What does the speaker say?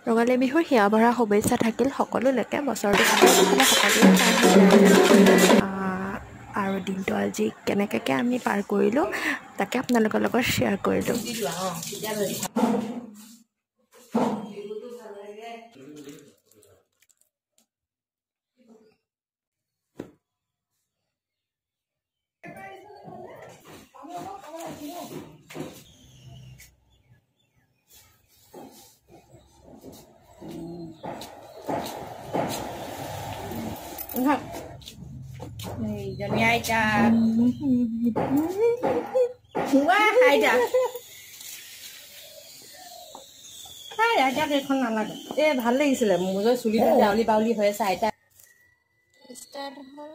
ৰঙালী বিহুৰ হিয়া ভৰা শুভেচ্ছা থাকিল সকলোলৈকে বছৰটো সকলোৱে আৰু দিনটো আজি কেনেকৈ আমি পাৰ কৰিলোঁ তাকে আপোনালোকৰ লগত শ্বেয়াৰ কৰিলোঁ। Jadi aja. Wah, aja. আইতা কেইখন নালাগে ভাল লাগিছিলে মোৰ চুলিটো ডাউলি বাউলি হৈ আছে আইতা ষ্টাৰ্ট হ'ল